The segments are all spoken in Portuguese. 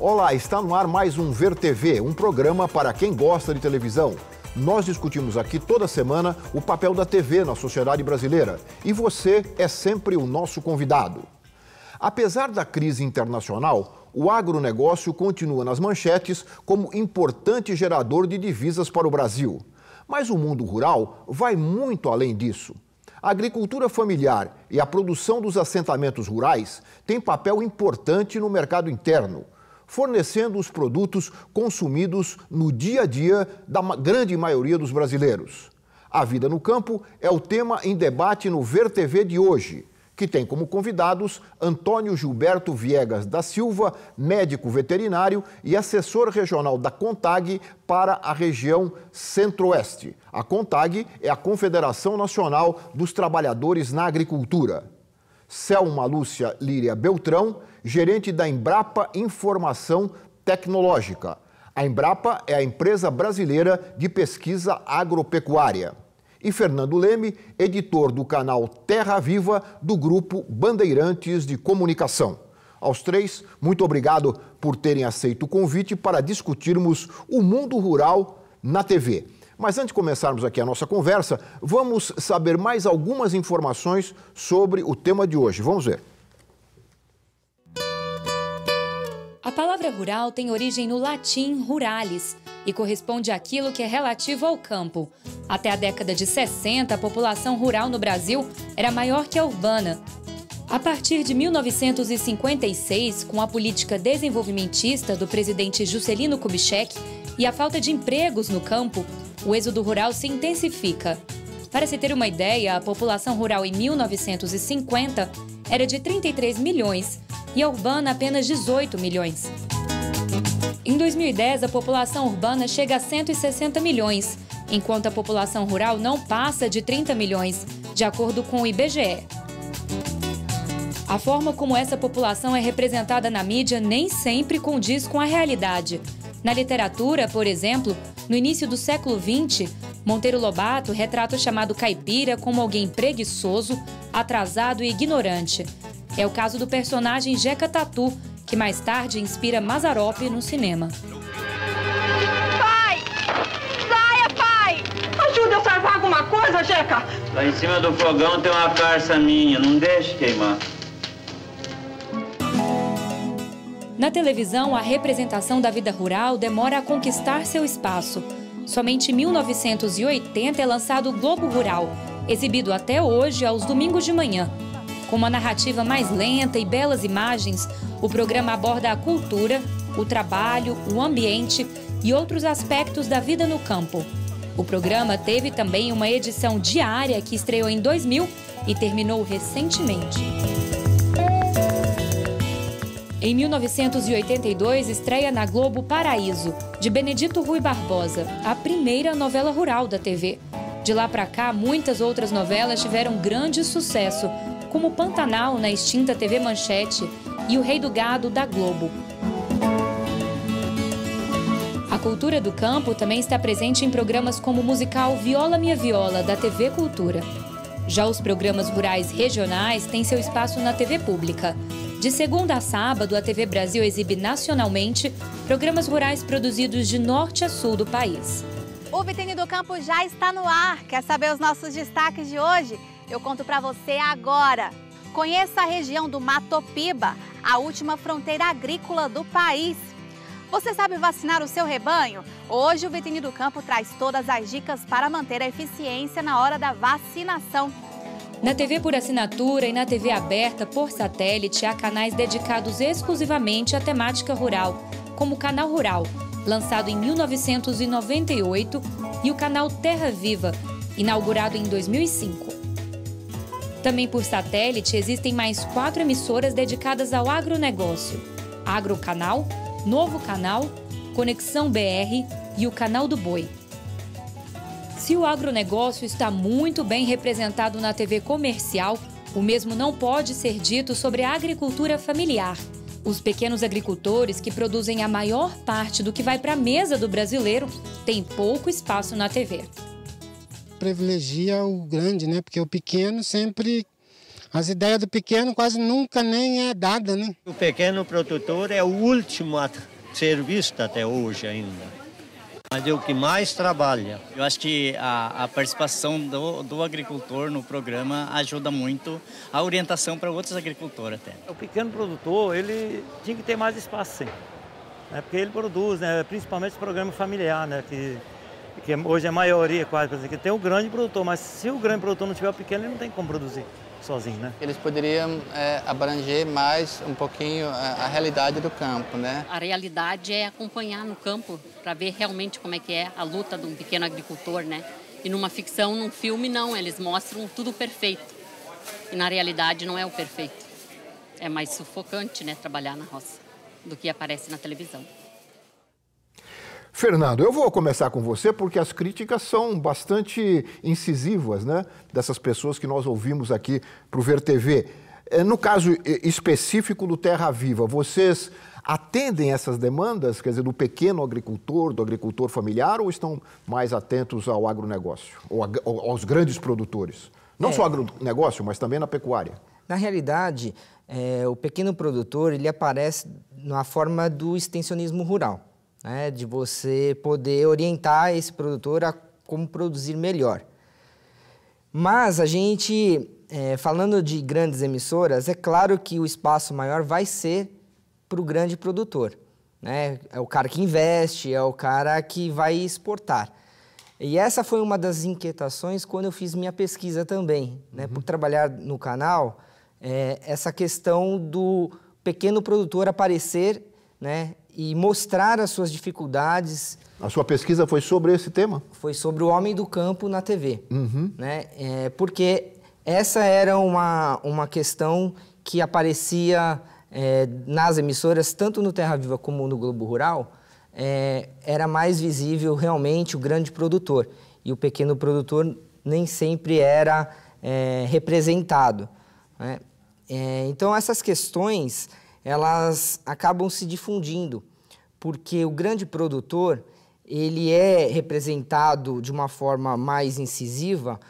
Olá, está no ar mais um Ver TV, um programa para quem gosta de televisão. Nós discutimos aqui toda semana o papel da TV na sociedade brasileira e você é sempre o nosso convidado. Apesar da crise internacional, o agronegócio continua nas manchetes como importante gerador de divisas para o Brasil. Mas o mundo rural vai muito além disso. A agricultura familiar e a produção dos assentamentos rurais têm papel importante no mercado interno, fornecendo os produtos consumidos no dia a dia da grande maioria dos brasileiros. A vida no campo é o tema em debate no Ver TV de hoje, que tem como convidados Antônio Gilberto Viegas da Silva, médico veterinário e assessor regional da CONTAG para a região Centro-Oeste. A CONTAG é a Confederação Nacional dos Trabalhadores na Agricultura. Selma Lúcia Líria Beltrão, gerente da Embrapa Informação Tecnológica. A Embrapa é a empresa brasileira de pesquisa agropecuária. E Fernando Leme, editor do canal Terra Viva, do Grupo Bandeirantes de Comunicação. Aos três, muito obrigado por terem aceito o convite para discutirmos o mundo rural na TV. Mas antes de começarmos aqui a nossa conversa, vamos saber mais algumas informações sobre o tema de hoje. Vamos ver. A palavra rural tem origem no latim ruralis e corresponde àquilo que é relativo ao campo. Até a década de 60, a população rural no Brasil era maior que a urbana. A partir de 1956, com a política desenvolvimentista do presidente Juscelino Kubitschek e a falta de empregos no campo, o êxodo rural se intensifica. Para se ter uma ideia, a população rural em 1950 era de 33 milhões e a urbana apenas 18 milhões. Em 2010, a população urbana chega a 160 milhões, enquanto a população rural não passa de 30 milhões, de acordo com o IBGE. A forma como essa população é representada na mídia nem sempre condiz com a realidade. Na literatura, por exemplo, no início do século XX, Monteiro Lobato retrata o chamado caipira como alguém preguiçoso, atrasado e ignorante. É o caso do personagem Jeca Tatu, que mais tarde inspira Mazzaropi no cinema. Pai! Saia, pai! Ajuda a salvar alguma coisa, Jeca! Lá em cima do fogão tem uma carça minha, não deixe queimar. Na televisão, a representação da vida rural demora a conquistar seu espaço. Somente em 1980 é lançado o Globo Rural, exibido até hoje aos domingos de manhã. Com uma narrativa mais lenta e belas imagens, o programa aborda a cultura, o trabalho, o ambiente e outros aspectos da vida no campo. O programa teve também uma edição diária que estreou em 2000 e terminou recentemente. Em 1982, estreia na Globo Paraíso, de Benedito Rui Barbosa, a primeira novela rural da TV. De lá para cá, muitas outras novelas tiveram grande sucesso, como Pantanal na extinta TV Manchete e O Rei do Gado da Globo. A cultura do campo também está presente em programas como o musical Viola Minha Viola, da TV Cultura. Já os programas rurais regionais têm seu espaço na TV pública. De segunda a sábado, a TV Brasil exibe nacionalmente programas rurais produzidos de norte a sul do país. O Vitrine do Campo já está no ar. Quer saber os nossos destaques de hoje? Eu conto para você agora. Conheça a região do Matopiba, a última fronteira agrícola do país. Você sabe vacinar o seu rebanho? Hoje o Vitrine do Campo traz todas as dicas para manter a eficiência na hora da vacinação. Na TV por assinatura e na TV aberta por satélite há canais dedicados exclusivamente à temática rural, como o Canal Rural, lançado em 1998, e o canal Terra Viva, inaugurado em 2005. Também por satélite existem mais 4 emissoras dedicadas ao agronegócio: Agrocanal, Novo Canal, Conexão BR e o Canal do Boi. Se o agronegócio está muito bem representado na TV comercial, o mesmo não pode ser dito sobre a agricultura familiar. Os pequenos agricultores, que produzem a maior parte do que vai para a mesa do brasileiro, têm pouco espaço na TV. Privilegia o grande, né? Porque o pequeno sempre As ideias do pequeno quase nunca nem é dada, né? O pequeno produtor é o último a ser visto até hoje ainda, mas é o que mais trabalha. Eu acho que a participação do agricultor no programa ajuda muito a orientação para outros agricultores até. O pequeno produtor, ele tinha que ter mais espaço sim, né? Porque ele produz, né? Principalmente o programa familiar, né? Que hoje é a maioria quase, que tem o grande produtor, mas se o grande produtor não tiver o pequeno, ele não tem como produzir sozinho, né? Eles poderiam abranger mais um pouquinho a realidade do campo, né? A realidade é acompanhar no campo para ver realmente como é que é a luta de um pequeno agricultor, né? E numa ficção, num filme, não, eles mostram tudo perfeito. E na realidade não é o perfeito. É mais sufocante, né, trabalhar na roça do que aparece na televisão. Fernando, eu vou começar com você porque as críticas são bastante incisivas, né? Dessas pessoas que nós ouvimos aqui para o Ver TV. No caso específico do Terra Viva, vocês atendem essas demandas, quer dizer, do pequeno agricultor, do agricultor familiar, ou estão mais atentos ao agronegócio, ou aos grandes produtores? Não só agronegócio, mas também na pecuária. Na realidade, o pequeno produtor ele aparece na forma do extensionismo rural. Né, de você poder orientar esse produtor a como produzir melhor. Mas a gente, falando de grandes emissoras, é claro que o espaço maior vai ser para o grande produtor. Né? É o cara que investe, é o cara que vai exportar. E essa foi uma das inquietações quando eu fiz minha pesquisa também. Né? Por trabalhar no canal, essa questão do pequeno produtor aparecer, né, e mostrar as suas dificuldades. A sua pesquisa foi sobre esse tema? Foi sobre o homem do campo na TV. Né? Porque essa era uma questão que aparecia nas emissoras, tanto no Terra Viva como no Globo Rural, era mais visível realmente o grande produtor. E o pequeno produtor nem sempre era representado. Né? Então, essas questões elas acabam se difundindo, porque o grande produtor ele é representado de uma forma mais incisiva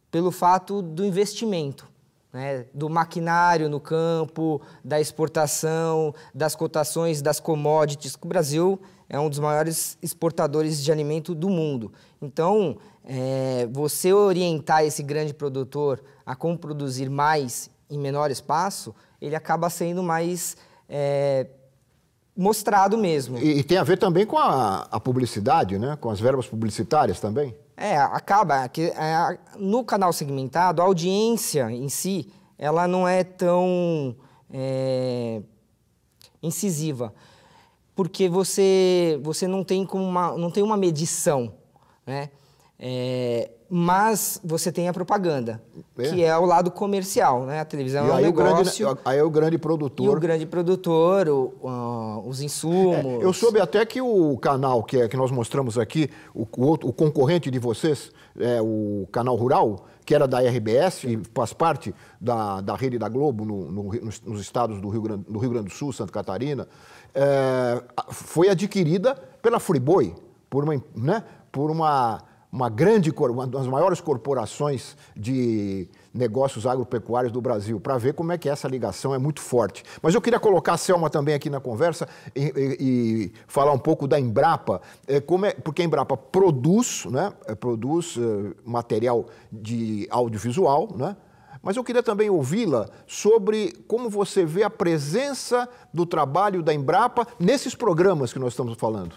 pelo fato do investimento, né? Do maquinário no campo, da exportação, das cotações das commodities, que o Brasil é um dos maiores exportadores de alimento do mundo. Então, você orientar esse grande produtor a como produzir mais em menor espaço, ele acaba sendo mais mostrado mesmo. E tem a ver também com a publicidade, né? Com as verbas publicitárias também? Acaba. No canal segmentado, a audiência em si, ela não é tão incisiva, porque você não tem uma medição, né? Mas você tem a propaganda, que é o lado comercial, né? A televisão é um negócio. Aí é o grande produtor. E o grande produtor, os insumos. Eu soube até que o canal que nós mostramos aqui, o concorrente de vocês, o Canal Rural, que era da RBS e faz parte da rede da Globo nos estados do Rio Grande do Sul, Santa Catarina, foi adquirida pela Friboi, por uma das maiores corporações de negócios agropecuários do Brasil, para ver como é que essa ligação é muito forte. Mas eu queria colocar a Selma também aqui na conversa e falar um pouco da Embrapa, porque a Embrapa produz, né, material de audiovisual, né? Mas eu queria também ouvi-la sobre como você vê a presença do trabalho da Embrapa nesses programas que nós estamos falando.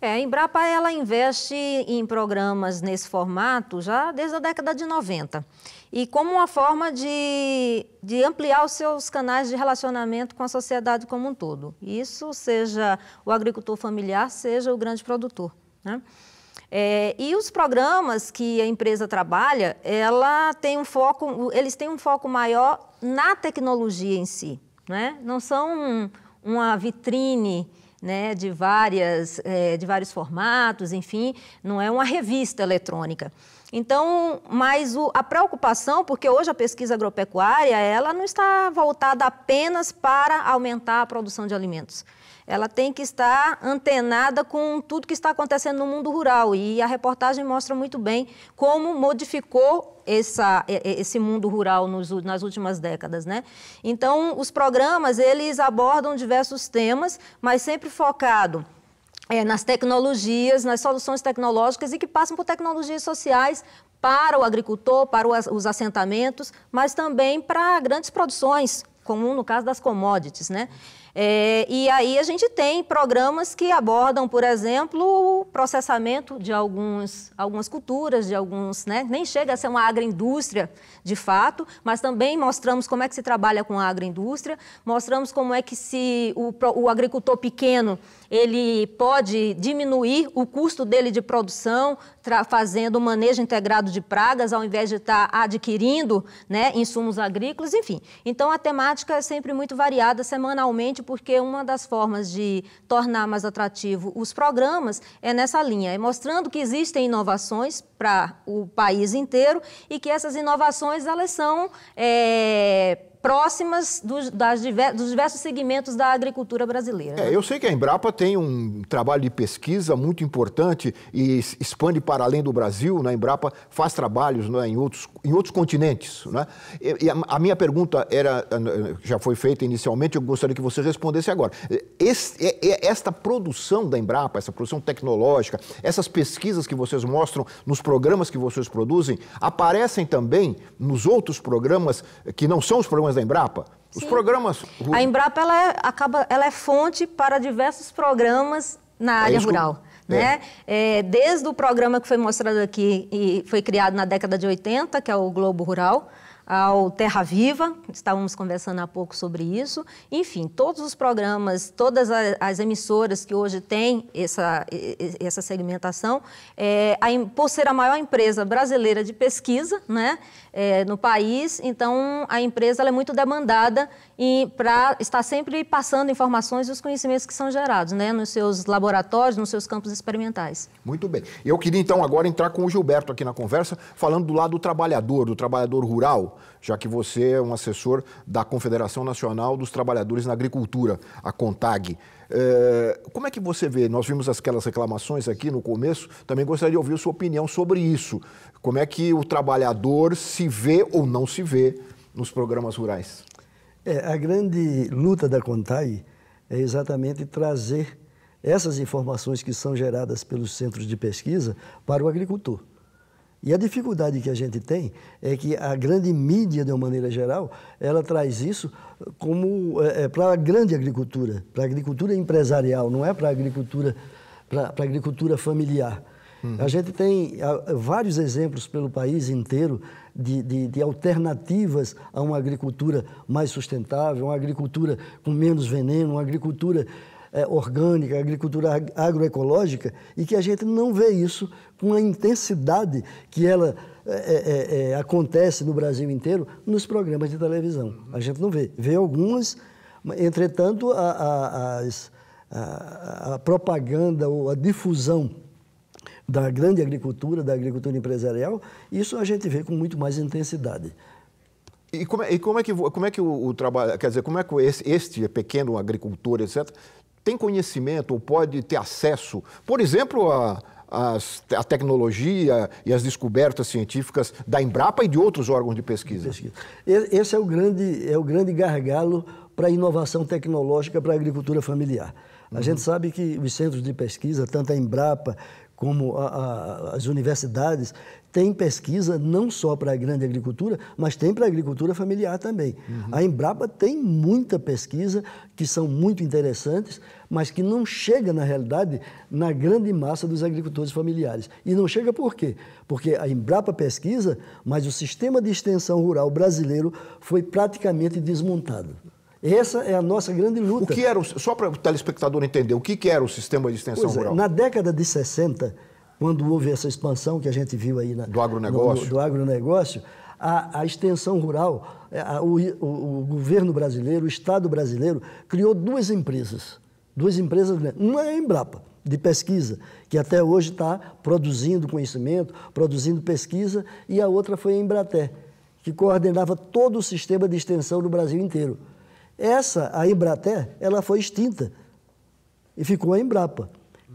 A Embrapa ela investe em programas nesse formato já desde a década de 90. E como uma forma de ampliar os seus canais de relacionamento com a sociedade como um todo. Isso seja o agricultor familiar, seja o grande produtor. Né? E os programas que a empresa trabalha, eles têm um foco maior na tecnologia em si. Né? Não são uma vitrine, né, de vários formatos, enfim, não é uma revista eletrônica. Então, mas a preocupação, porque hoje a pesquisa agropecuária, ela não está voltada apenas para aumentar a produção de alimentos. Ela tem que estar antenada com tudo que está acontecendo no mundo rural. E a reportagem mostra muito bem como modificou esse mundo rural nas últimas décadas, né? Então, os programas, eles abordam diversos temas, mas sempre focado nas tecnologias, nas soluções tecnológicas e que passam por tecnologias sociais para o agricultor, para os assentamentos, mas também para grandes produções, como no caso das commodities, né? E aí a gente tem programas que abordam, por exemplo, o processamento de algumas culturas, de alguns, né? Nem chega a ser uma agroindústria de fato, mas também mostramos como é que se trabalha com a agroindústria, mostramos como é que o agricultor pequeno ele pode diminuir o custo dele de produção, fazendo um manejo integrado de pragas, ao invés de estar adquirindo, né, insumos agrícolas, enfim. Então, a temática é sempre muito variada semanalmente, porque uma das formas de tornar mais atrativo os programas é nessa linha, é mostrando que existem inovações para o país inteiro e que essas inovações, elas são próximas dos diversos segmentos da agricultura brasileira. Eu sei que a Embrapa tem um trabalho de pesquisa muito importante e expande para além do Brasil, né? A Embrapa faz trabalhos, né, em outros continentes, né? E a minha pergunta já foi feita inicialmente, eu gostaria que você respondesse agora. Esta produção da Embrapa, essa produção tecnológica, essas pesquisas que vocês mostram nos programas que vocês produzem, aparecem também nos outros programas que não são os programas da Embrapa? Sim. Os programas... A Embrapa ela é fonte para diversos programas na área rural. Né? Desde o programa que foi mostrado aqui e foi criado na década de 80, que é o Globo Rural, ao Terra Viva, estávamos conversando há pouco sobre isso. Enfim, todos os programas, todas as emissoras que hoje têm essa segmentação, por ser a maior empresa brasileira de pesquisa, né, no país, então a empresa ela é muito demandada para estar sempre passando informações e os conhecimentos que são gerados, né, nos seus laboratórios, nos seus campos experimentais. Muito bem. Eu queria então agora entrar com o Gilberto aqui na conversa, falando do lado do trabalhador rural, já que você é um assessor da Confederação Nacional dos Trabalhadores na Agricultura, a CONTAG. Como é que você vê? Nós vimos aquelas reclamações aqui no começo, também gostaria de ouvir a sua opinião sobre isso. Como é que o trabalhador se vê ou não se vê nos programas rurais? A grande luta da CONTAG é exatamente trazer essas informações que são geradas pelos centros de pesquisa para o agricultor. E a dificuldade que a gente tem é que a grande mídia, de uma maneira geral, ela traz isso como para a grande agricultura, para a agricultura empresarial, não é para a agricultura familiar. A gente tem vários exemplos pelo país inteiro de alternativas a uma agricultura mais sustentável, uma agricultura com menos veneno, uma agricultura orgânica, agricultura agroecológica, e que a gente não vê isso com a intensidade que ela acontece no Brasil inteiro nos programas de televisão. A gente não vê. Vê algumas, entretanto, a propaganda ou a difusão da grande agricultura, da agricultura empresarial, isso a gente vê com muito mais intensidade. E como é que o trabalho, quer dizer, como é que este pequeno agricultor, etc., tem conhecimento ou pode ter acesso, por exemplo, a tecnologia e as descobertas científicas da Embrapa e de outros órgãos de pesquisa? Esse é o grande gargalo para a inovação tecnológica para a agricultura familiar. A gente sabe que os centros de pesquisa, tanto a Embrapa como as universidades, têm pesquisa não só para a grande agricultura, mas tem para a agricultura familiar também. A Embrapa tem muita pesquisa que são muito interessantes, mas que não chega, na realidade, na grande massa dos agricultores familiares. E não chega por quê? Porque a Embrapa pesquisa, mas o sistema de extensão rural brasileiro foi praticamente desmontado. Essa é a nossa grande luta. O que era, só para o telespectador entender, o que era o sistema de extensão rural? Na década de 60, quando houve essa expansão que a gente viu aí do agronegócio, do agronegócio, a extensão rural, o governo brasileiro, o Estado brasileiro, criou duas empresas. Uma é a Embrapa, de Pesquisa, que até hoje está produzindo conhecimento, produzindo pesquisa, e a outra foi a Embrater, que coordenava todo o sistema de extensão no Brasil inteiro. A Embrater, ela foi extinta e ficou a Embrapa.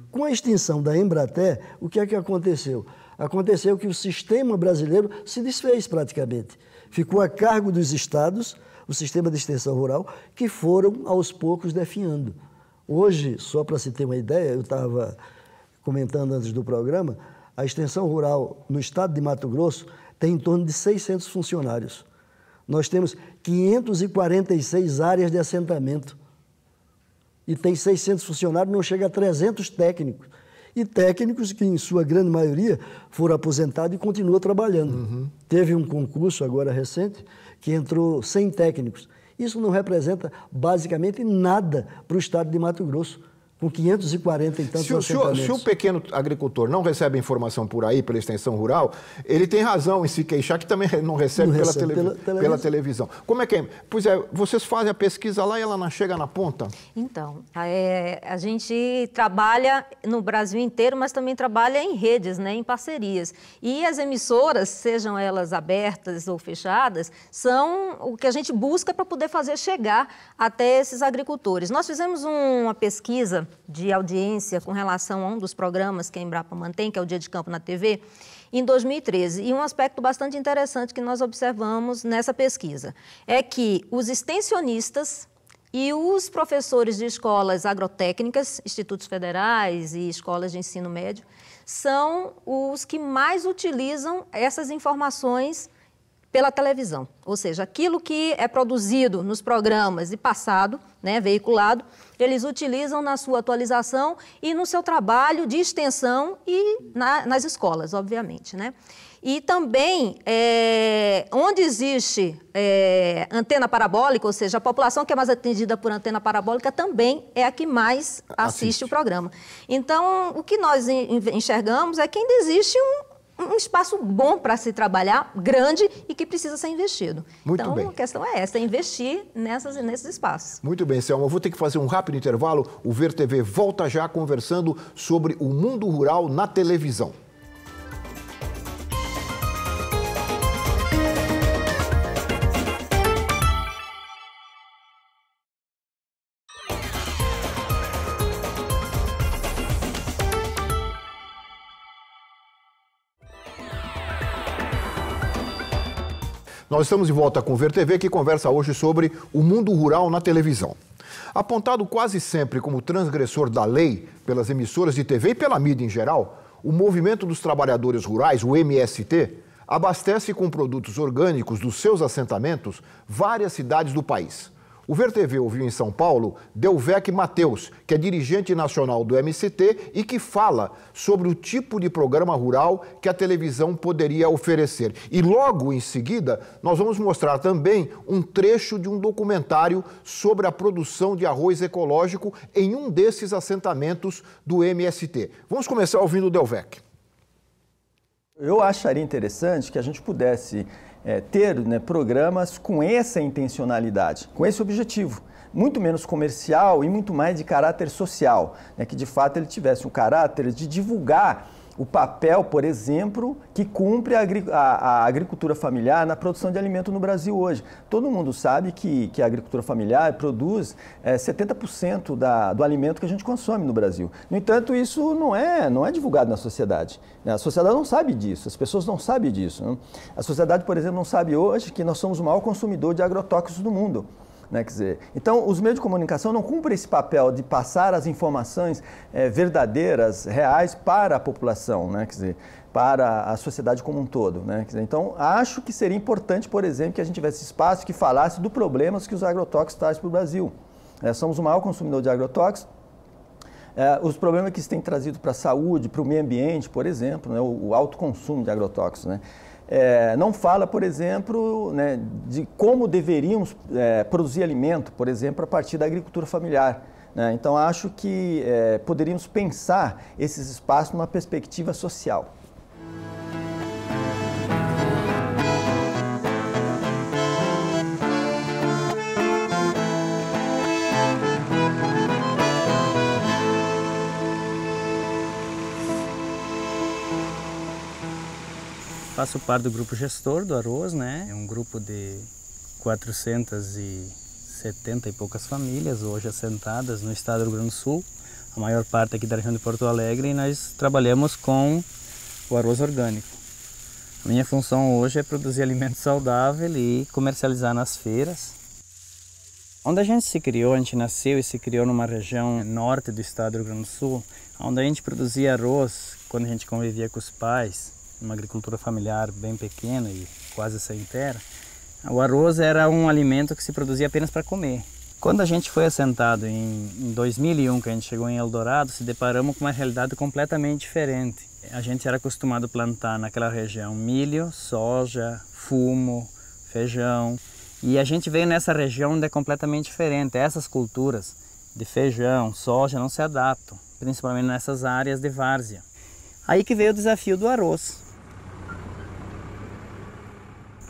Com a extinção da Embrater, o que é que aconteceu? Aconteceu que o sistema brasileiro se desfez praticamente. Ficou a cargo dos estados, o sistema de extensão rural, que foram aos poucos definhando. Hoje, só para se ter uma ideia, eu estava comentando antes do programa, a extensão rural no estado de Mato Grosso tem em torno de 600 funcionários. Nós temos 546 áreas de assentamento. E tem 600 funcionários, não chega a 300 técnicos. E técnicos que, em sua grande maioria, foram aposentados e continuam trabalhando. Teve um concurso agora recente que entrou 100 técnicos. Isso não representa basicamente nada para o estado de Mato Grosso, com 540 e tantos assentamentos. Se o pequeno agricultor não recebe informação por aí, pela extensão rural, ele tem razão em se queixar que também não recebe pela televisão. Como é que é? Pois é, vocês fazem a pesquisa lá e ela não chega na ponta? Então, a gente trabalha no Brasil inteiro, mas também trabalha em redes, né, em parcerias. E as emissoras, sejam elas abertas ou fechadas, são o que a gente busca para poder fazer chegar até esses agricultores. Nós fizemos uma pesquisa de audiência com relação a um dos programas que a Embrapa mantém, que é o Dia de Campo na TV, em 2013. E um aspecto bastante interessante que nós observamos nessa pesquisa é que os extensionistas e os professores de escolas agrotécnicas, institutos federais e escolas de ensino médio, são os que mais utilizam essas informações pela televisão. Ou seja, aquilo que é produzido nos programas e passado, né, veiculado, eles utilizam na sua atualização e no seu trabalho de extensão e nas escolas, obviamente, né? E também, onde existe antena parabólica, ou seja, a população que é mais atendida por antena parabólica também é a que mais assiste o programa. Então, o que nós enxergamos é que ainda existe um espaço bom para se trabalhar, grande e que precisa ser investido. Muito bem. A questão é essa, investir nesses espaços. Muito bem, Selma. Eu vou ter que fazer um rápido intervalo. O Ver TV volta já conversando sobre o mundo rural na televisão. Nós estamos de volta com o Ver TV, que conversa hoje sobre o mundo rural na televisão. Apontado quase sempre como transgressor da lei pelas emissoras de TV e pela mídia em geral, o Movimento dos Trabalhadores Rurais, o MST, abastece com produtos orgânicos dos seus assentamentos várias cidades do país. O Ver TV ouviu em São Paulo Delvec Mateus, que é dirigente nacional do MST e que fala sobre o tipo de programa rural que a televisão poderia oferecer. E logo em seguida, nós vamos mostrar também um trecho de um documentário sobre a produção de arroz ecológico em um desses assentamentos do MST. Vamos começar ouvindo o Delvec. Eu acharia interessante que a gente pudesse ter programas com essa intencionalidade, com esse objetivo, muito menos comercial e muito mais de caráter social, que de fato ele tivesse um caráter de divulgar o papel, por exemplo, que cumpre a agricultura familiar na produção de alimento no Brasil hoje. Todo mundo sabe que a agricultura familiar produz 70% do alimento que a gente consome no Brasil. No entanto, isso não é divulgado na sociedade. A sociedade não sabe disso, as pessoas não sabem disso, né? A sociedade, por exemplo, não sabe hoje que nós somos o maior consumidor de agrotóxicos do mundo. Quer dizer, então, os meios de comunicação não cumprem esse papel de passar as informações verdadeiras, reais para a população, quer dizer, para a sociedade como um todo. Quer dizer, então, acho que seria importante, por exemplo, que a gente tivesse espaço que falasse dos problemas que os agrotóxicos trazem para o Brasil. Somos o maior consumidor de agrotóxicos. Os problemas que isso tem trazido para a saúde, para o meio ambiente, por exemplo, o alto consumo de agrotóxicos, não fala, por exemplo, de como deveríamos produzir alimento, por exemplo, a partir da agricultura familiar. Então, acho que poderíamos pensar esses espaços numa perspectiva social. faço parte do grupo gestor do arroz, né? É um grupo de 470 e poucas famílias hoje assentadas no estado do Rio Grande do Sul, a maior parte aqui da região de Porto Alegre, e nós trabalhamos com o arroz orgânico. A minha função hoje é produzir alimento saudável e comercializar nas feiras. Onde a gente nasceu e se criou numa região norte do estado do Rio Grande do Sul, onde a gente produzia arroz quando a gente convivia com os pais, numa agricultura familiar bem pequena e quase sem terra. O arroz era um alimento que se produzia apenas para comer. Quando a gente foi assentado em 2001, que a gente chegou em Eldorado, se deparamos com uma realidade completamente diferente. A gente era acostumado a plantar naquela região milho, soja, fumo, feijão. E a gente veio nessa região onde é completamente diferente. Essas culturas de feijão, soja não se adaptam, principalmente nessas áreas de várzea. Aí que veio o desafio do arroz.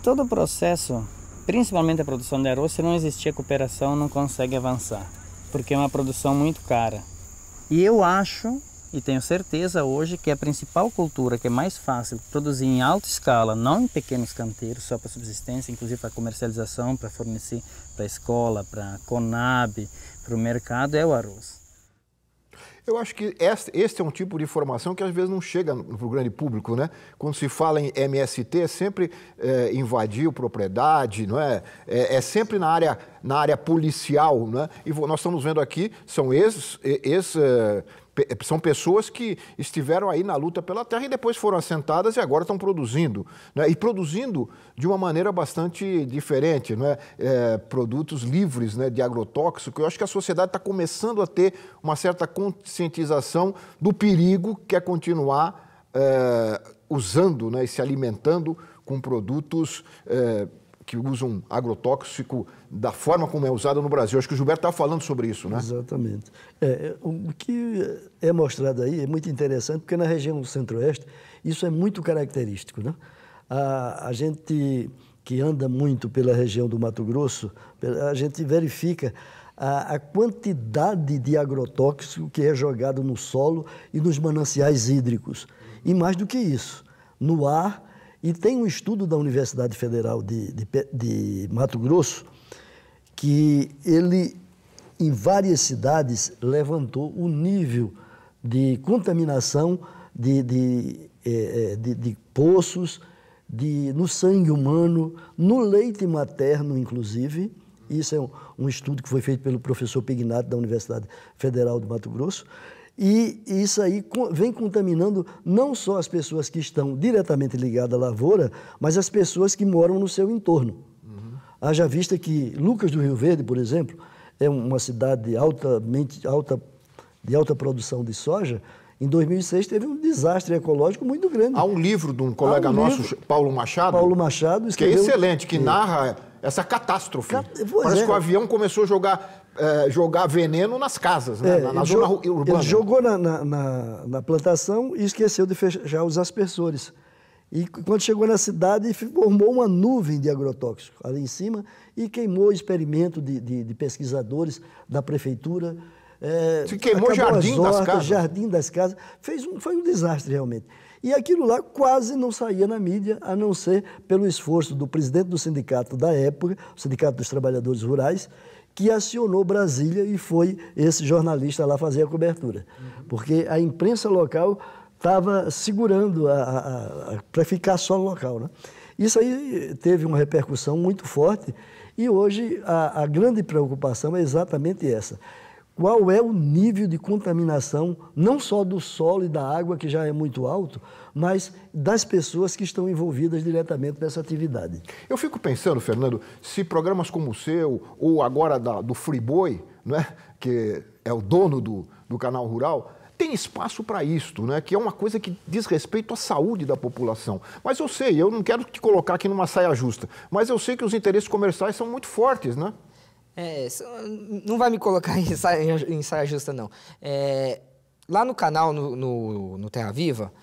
Todo o processo, principalmente a produção de arroz, se não existir a cooperação, não consegue avançar, porque é uma produção muito cara. E eu acho, e tenho certeza hoje, que a principal cultura que é mais fácil produzir em alta escala, não em pequenos canteiros, só para subsistência, inclusive para comercialização, para fornecer para a escola, para a Conab, para o mercado, é o arroz. Eu acho que este é um tipo de informação que às vezes não chega para o grande público, né? Quando se fala em MST, é sempre invadir propriedade, não é? É sempre na área policial, né? E nós estamos vendo aqui, são pessoas que estiveram aí na luta pela terra e depois foram assentadas e agora estão produzindo, né? E produzindo de uma maneira bastante diferente, né? Produtos livres, né, de agrotóxico. Eu acho que a sociedade está começando a ter uma certa conscientização do perigo que é continuar usando, né, e se alimentando com produtos que usam agrotóxico da forma como é usado no Brasil. Acho que o Gilberto estava falando sobre isso, né? Exatamente. O que é mostrado aí é muito interessante, porque na região do Centro-Oeste isso é muito característico, né? A gente que anda muito pela região do Mato Grosso, a gente verifica a quantidade de agrotóxico que é jogado no solo e nos mananciais hídricos. E mais do que isso, no ar. E tem um estudo da Universidade Federal de Mato Grosso que ele, em várias cidades, levantou o nível de contaminação de poços, no sangue humano, no leite materno, inclusive. Isso é um estudo que foi feito pelo professor Pignato, da Universidade Federal de Mato Grosso. E isso aí vem contaminando não só as pessoas que estão diretamente ligadas à lavoura, mas as pessoas que moram no seu entorno. Haja vista que Lucas do Rio Verde, por exemplo, é uma cidade de alta produção de soja. Em 2006 teve um desastre ecológico muito grande. Há um livro de um colega nosso, Paulo Machado, que é excelente, que narra essa catástrofe. Parece que o avião começou a jogar veneno nas casas, né? Na zona urbana. Ele jogou na plantação e esqueceu de fechar os aspersores. E quando chegou na cidade, formou uma nuvem de agrotóxico ali em cima e queimou o experimento de pesquisadores da prefeitura. Se queimou jardim das casas. Foi um desastre, realmente. E aquilo lá quase não saía na mídia, a não ser pelo esforço do presidente do sindicato da época, o Sindicato dos Trabalhadores Rurais, que acionou Brasília e foi esse jornalista lá fazer a cobertura. Porque a imprensa local estava segurando para ficar só no local, né? Isso aí teve uma repercussão muito forte e hoje a grande preocupação é exatamente essa. Qual é o nível de contaminação, não só do solo e da água, que já é muito alto, mas das pessoas que estão envolvidas diretamente nessa atividade. Eu fico pensando, Fernando, se programas como o seu, ou agora do Friboi, né, que é o dono do canal rural, tem espaço para isto, né, que é uma coisa que diz respeito à saúde da população. Mas eu sei, eu não quero te colocar aqui numa saia justa, mas eu sei que os interesses comerciais são muito fortes, né? Não vai me colocar em saia justa, não. Lá no canal, no Terra Viva,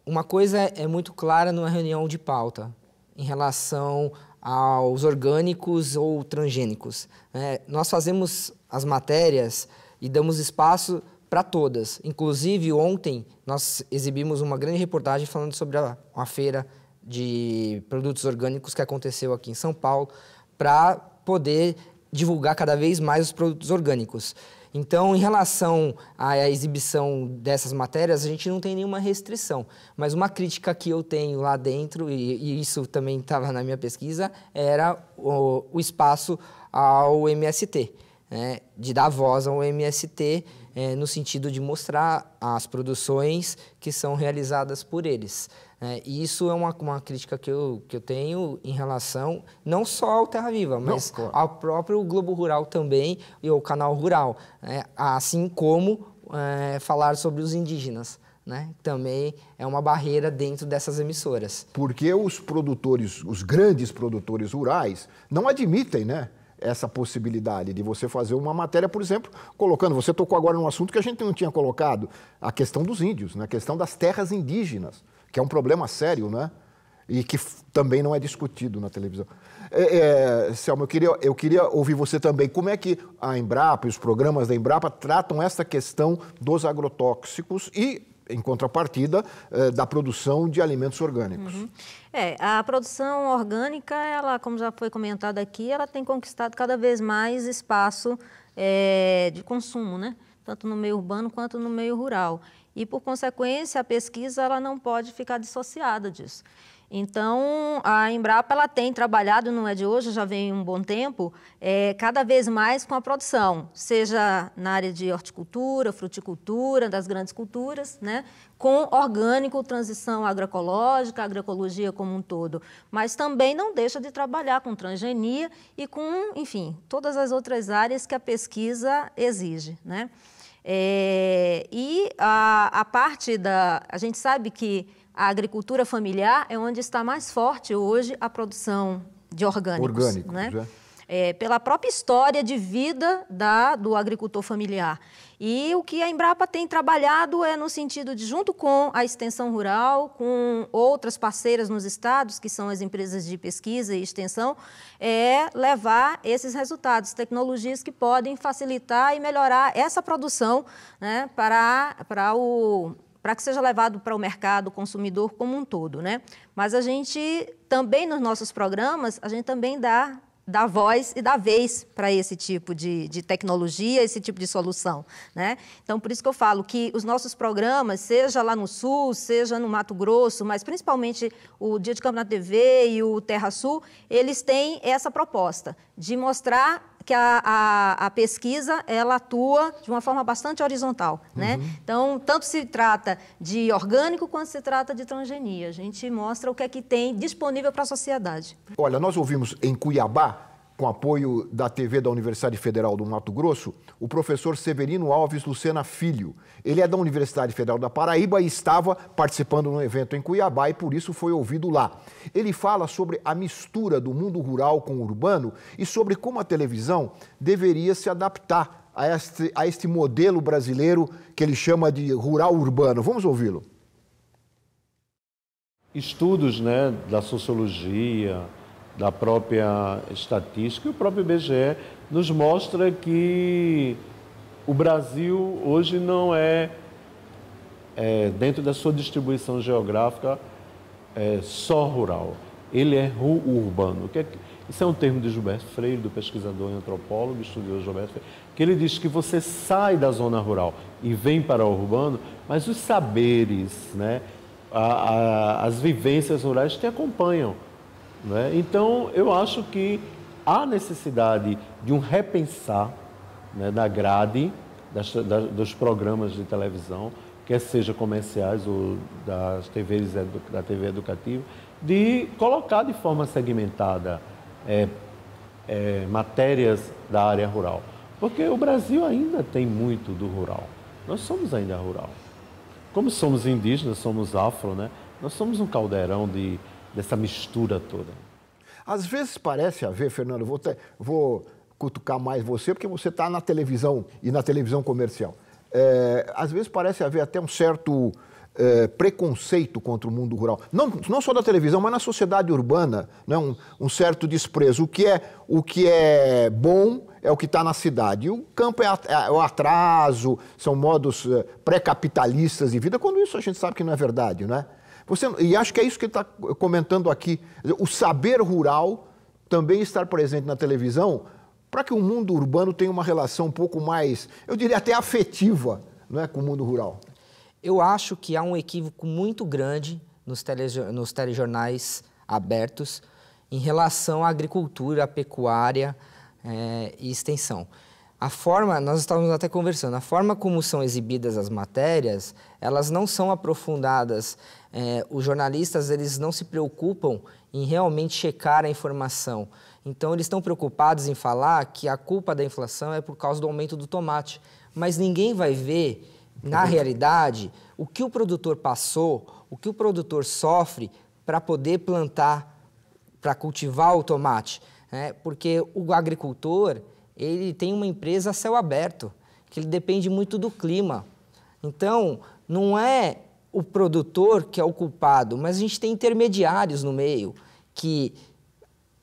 uma coisa é muito clara numa reunião de pauta em relação aos orgânicos ou transgênicos. Nós fazemos as matérias e damos espaço para todas. Inclusive, ontem, nós exibimos uma grande reportagem falando sobre uma feira de produtos orgânicos que aconteceu aqui em São Paulo, para poder divulgar cada vez mais os produtos orgânicos. Então, em relação à exibição dessas matérias, a gente não tem nenhuma restrição. Mas uma crítica que eu tenho lá dentro, e isso também estava na minha pesquisa, era o espaço ao MST, né? De dar voz ao MST, no sentido de mostrar as produções que são realizadas por eles. E isso é uma crítica que eu tenho em relação não só ao Terra Viva, mas ao próprio Globo Rural também e ao Canal Rural, assim como falar sobre os indígenas, né? Também é uma barreira dentro dessas emissoras. Porque os produtores, os grandes produtores rurais, não admitem, né, essa possibilidade de você fazer uma matéria, por exemplo, colocando, você tocou agora num assunto que a gente não tinha colocado, a questão dos índios, né, a questão das terras indígenas, que é um problema sério, né? E que também não é discutido na televisão. Selma, eu queria ouvir você também. Como é que a Embrapa e os programas da Embrapa tratam essa questão dos agrotóxicos e, em contrapartida, da produção de alimentos orgânicos? Uhum. A produção orgânica, ela, como já foi comentado aqui, ela tem conquistado cada vez mais espaço de consumo, né? Tanto no meio urbano quanto no meio rural. E, por consequência, a pesquisa ela não pode ficar dissociada disso. Então, a Embrapa ela tem trabalhado, não é de hoje, já vem um bom tempo, cada vez mais com a produção, seja na área de horticultura, fruticultura, das grandes culturas, né, com orgânico, transição agroecológica, agroecologia como um todo, mas também não deixa de trabalhar com transgenia e com, enfim, todas as outras áreas que a pesquisa exige, né? E a parte a gente sabe que a agricultura familiar é onde está mais forte hoje a produção de orgânicos, né? Pela própria história de vida do agricultor familiar. E o que a Embrapa tem trabalhado é no sentido de, junto com a extensão rural, com outras parceiras nos estados, que são as empresas de pesquisa e extensão, levar esses resultados, tecnologias que podem facilitar e melhorar essa produção, né, para que seja levado para o mercado consumidor como um todo, né? Mas a gente também, nos nossos programas, a gente também dá voz e dá vez para esse tipo de tecnologia, esse tipo de solução, né? Então, por isso que eu falo que os nossos programas, seja lá no Sul, seja no Mato Grosso, mas principalmente o Dia de Campo na TV e o Terra Sul, eles têm essa proposta de mostrar que a pesquisa ela atua de uma forma bastante horizontal, né? Então, tanto se trata de orgânico quanto se trata de transgenia. A gente mostra o que é que tem disponível para a sociedade. Olha, nós ouvimos em Cuiabá, com apoio da TV da Universidade Federal do Mato Grosso, o professor Severino Alves Lucena Filho. Ele é da Universidade Federal da Paraíba e estava participando de um evento em Cuiabá e por isso foi ouvido lá. Ele fala sobre a mistura do mundo rural com o urbano e sobre como a televisão deveria se adaptar a este modelo brasileiro que ele chama de rural-urbano. Vamos ouvi-lo. Estudos, né, da sociologia, da própria estatística e o próprio IBGE nos mostra que o Brasil hoje não é dentro da sua distribuição geográfica, só rural. Ele é urbano. Isso é um termo de Gilberto Freire, do pesquisador e antropólogo, estudioso Gilberto Freire, que ele diz que você sai da zona rural e vem para o urbano, mas os saberes, né, as vivências rurais te acompanham. Né? Então, eu acho que há necessidade de um repensar, né, da grade dos programas de televisão, quer seja comerciais ou das TVs, da TV educativa, de colocar de forma segmentada matérias da área rural. Porque o Brasil ainda tem muito do rural. Nós somos ainda rural. Como somos indígenas, somos afro, né? Nós somos um caldeirão dessa mistura toda. Às vezes parece haver, Fernando, vou cutucar mais você, porque você está na televisão e na televisão comercial. Às vezes parece haver até um certo preconceito contra o mundo rural. Não só da televisão, mas na sociedade urbana, né? Um certo desprezo. O que é bom é o que está na cidade. E o campo é o atraso, são modos pré-capitalistas de vida, quando isso a gente sabe que não é verdade, não é? E acho que é isso que ele está comentando aqui. O saber rural também estar presente na televisão para que o mundo urbano tenha uma relação um pouco mais, eu diria até afetiva, não é, com o mundo rural. Eu acho que há um equívoco muito grande nos telejornais abertos em relação à agricultura, à pecuária e extensão. A forma, nós estávamos até conversando, a forma como são exibidas as matérias, elas não são aprofundadas. Os jornalistas, eles não se preocupam em realmente checar a informação. Então, eles estão preocupados em falar que a culpa da inflação é por causa do aumento do tomate. Mas ninguém vai ver, na realidade, o que o produtor passou, o que o produtor sofre para poder plantar, para cultivar o tomate. Porque o agricultor, ele tem uma empresa a céu aberto, que ele depende muito do clima. Então, não é o produtor que é o culpado, mas a gente tem intermediários no meio que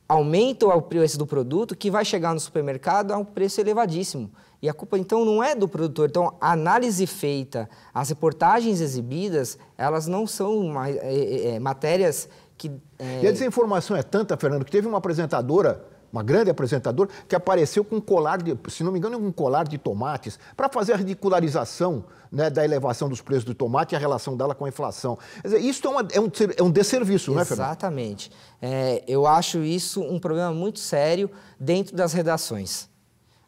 aumentam o preço do produto, que vai chegar no supermercado a um preço elevadíssimo. E a culpa, então, não é do produtor. Então, a análise feita, as reportagens exibidas, elas não são matérias que... E a desinformação é tanta, Fernando, que teve uma apresentadora, uma grande apresentadora, que apareceu com um colar, se não me engano, um colar de tomates, para fazer a ridicularização, né, da elevação dos preços do tomate e a relação dela com a inflação. Quer dizer, isso é um desserviço, não é, Fernando? Exatamente. Eu acho isso um problema muito sério dentro das redações.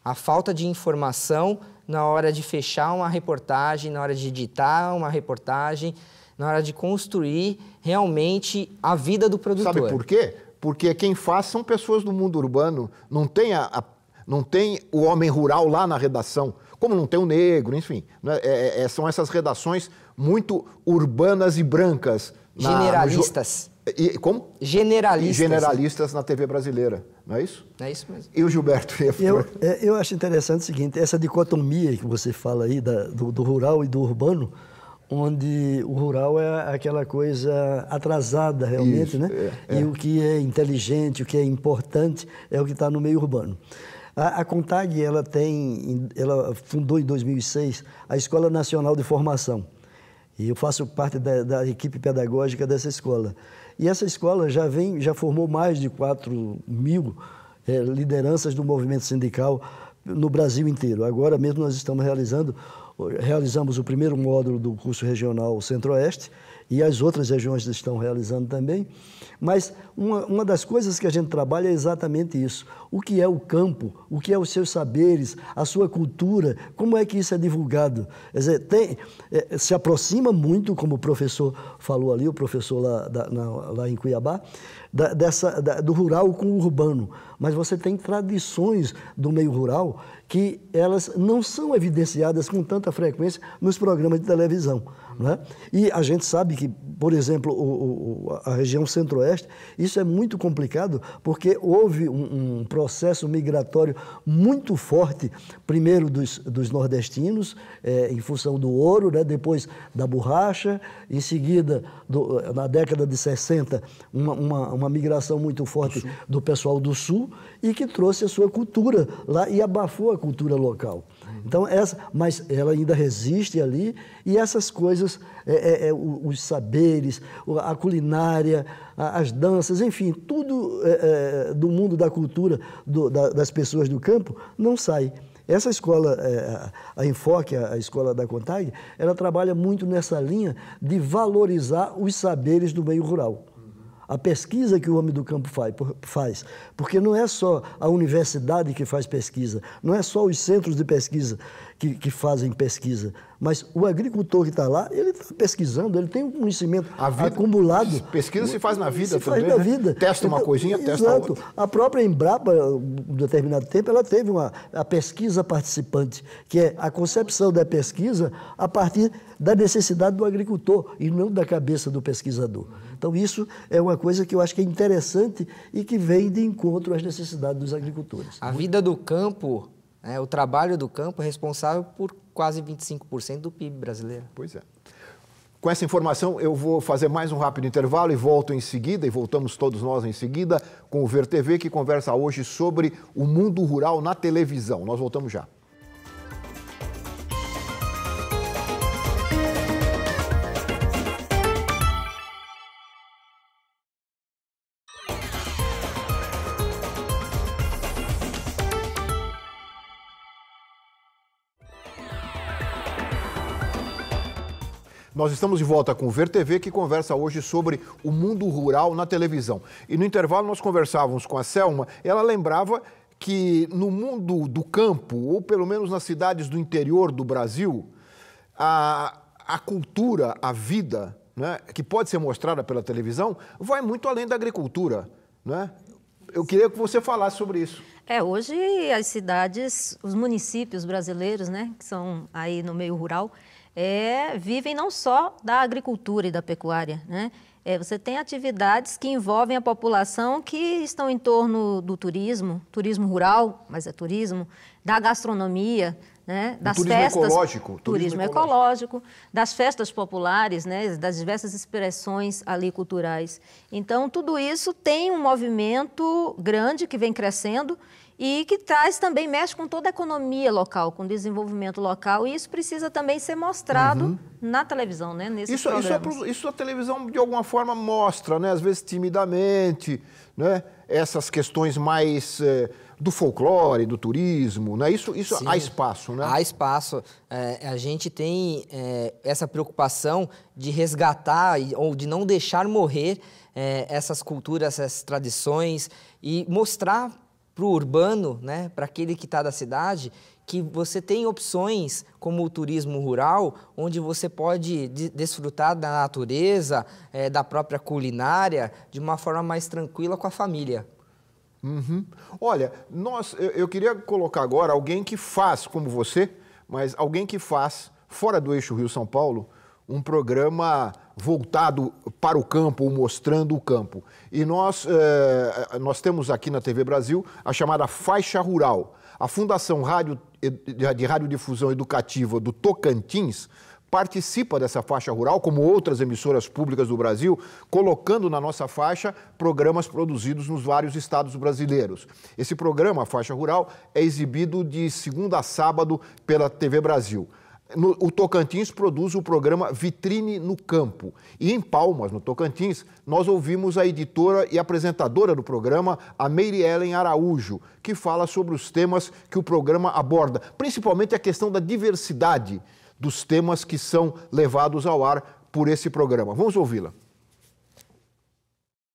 A falta de informação na hora de fechar uma reportagem, na hora de editar uma reportagem, na hora de construir realmente a vida do produtor. Sabe por quê? Porque quem faz são pessoas do mundo urbano, não tem o homem rural lá na redação, como não tem o negro, enfim. Né? São essas redações muito urbanas e brancas. Generalistas. Como? Generalistas. Generalistas na TV brasileira, não é isso? É isso mesmo. E o Gilberto? Eu acho interessante o seguinte, essa dicotomia que você fala aí do rural e do urbano, onde o rural é aquela coisa atrasada realmente, né? E o que é inteligente, o que é importante é o que está no meio urbano. A CONTAG, ela fundou em 2006 a Escola Nacional de Formação. E eu faço parte da equipe pedagógica dessa escola. E essa escola já formou mais de 4.000 lideranças do movimento sindical no Brasil inteiro. Agora mesmo nós estamos realizamos o primeiro módulo do curso regional Centro-Oeste e as outras regiões estão realizando também. Mas uma das coisas que a gente trabalha é exatamente isso. O que é o campo, o que é os seus saberes, a sua cultura, como é que isso é divulgado? Quer dizer, se aproxima muito, como o professor falou ali, o professor lá em Cuiabá, do rural com o urbano. Mas você tem tradições do meio rural que elas não são evidenciadas com tanta frequência nos programas de televisão. Né? E a gente sabe que, por exemplo, a região centro-oeste, isso é muito complicado porque houve um processo migratório muito forte, primeiro dos nordestinos, em função do ouro, né? Depois da borracha, em seguida, na década de 60, uma migração muito forte do pessoal do sul e que trouxe a sua cultura lá e abafou a cultura local. Então, mas ela ainda resiste ali e essas coisas, os saberes, a culinária, as danças, enfim, tudo do mundo da cultura das pessoas do campo não sai. Essa escola, a Enfoque, a escola da CONTAG, ela trabalha muito nessa linha de valorizar os saberes do meio rural. A pesquisa que o homem do campo faz, porque não é só a universidade que faz pesquisa, não é só os centros de pesquisa que fazem pesquisa, mas o agricultor que está lá, ele está pesquisando, ele tem um conhecimento acumulado. Pesquisa se faz na vida se também, faz na vida. Testa uma coisinha, testa outra. A própria Embrapa, em determinado tempo, ela teve a pesquisa participante, que é a concepção da pesquisa a partir da necessidade do agricultor e não da cabeça do pesquisador. Então, isso é uma coisa que eu acho que é interessante e que vem de encontro às necessidades dos agricultores. A vida do campo, o trabalho do campo é responsável por quase 25% do PIB brasileiro. Pois é. Com essa informação, eu vou fazer mais um rápido intervalo e volto em seguida, e voltamos todos nós em seguida, com o Ver TV, que conversa hoje sobre o mundo rural na televisão. Nós voltamos já. Nós estamos de volta com o Ver TV, que conversa hoje sobre o mundo rural na televisão. E no intervalo nós conversávamos com a Selma, ela lembrava que no mundo do campo, ou pelo menos nas cidades do interior do Brasil, a cultura, a vida, né, que pode ser mostrada pela televisão, vai muito além da agricultura, né? Eu queria que você falasse sobre isso. Hoje as cidades, os municípios brasileiros, né, que são aí no meio rural, vivem não só da agricultura e da pecuária, né? Você tem atividades que envolvem a população que estão em torno do turismo rural, mas é turismo, da gastronomia, né? Das turismo festas, ecológico. Turismo ecológico, das festas populares, né? Das diversas expressões ali culturais. Então, tudo isso tem um movimento grande que vem crescendo e que traz também, mexe com toda a economia local, com o desenvolvimento local, e isso precisa também ser mostrado na televisão, né? Nesses programas. Isso a televisão, de alguma forma, mostra, né? Às vezes timidamente, né? Essas questões mais do folclore, do turismo, né? Isso há espaço, né? Há espaço. A gente tem essa preocupação de resgatar ou de não deixar morrer essas culturas, essas tradições, e mostrar para o urbano, né, para aquele que está da cidade, que você tem opções como o turismo rural, onde você pode desfrutar da natureza, da própria culinária, de uma forma mais tranquila com a família. Olha, eu queria colocar agora alguém que faz, como você, mas alguém que faz, fora do eixo Rio-São Paulo, um programa voltado para o campo, ou mostrando o campo. E nós temos aqui na TV Brasil a chamada Faixa Rural. A Fundação de Radiodifusão Educativa do Tocantins participa dessa faixa rural, como outras emissoras públicas do Brasil, colocando na nossa faixa programas produzidos nos vários estados brasileiros. Esse programa, a Faixa Rural, é exibido de segunda a sábado pela TV Brasil. O Tocantins produz o programa Vitrine no Campo. E em Palmas, no Tocantins, nós ouvimos a editora e apresentadora do programa, a Meire Ellen Araújo, que fala sobre os temas que o programa aborda, principalmente a questão da diversidade dos temas que são levados ao ar por esse programa. Vamos ouvi-la.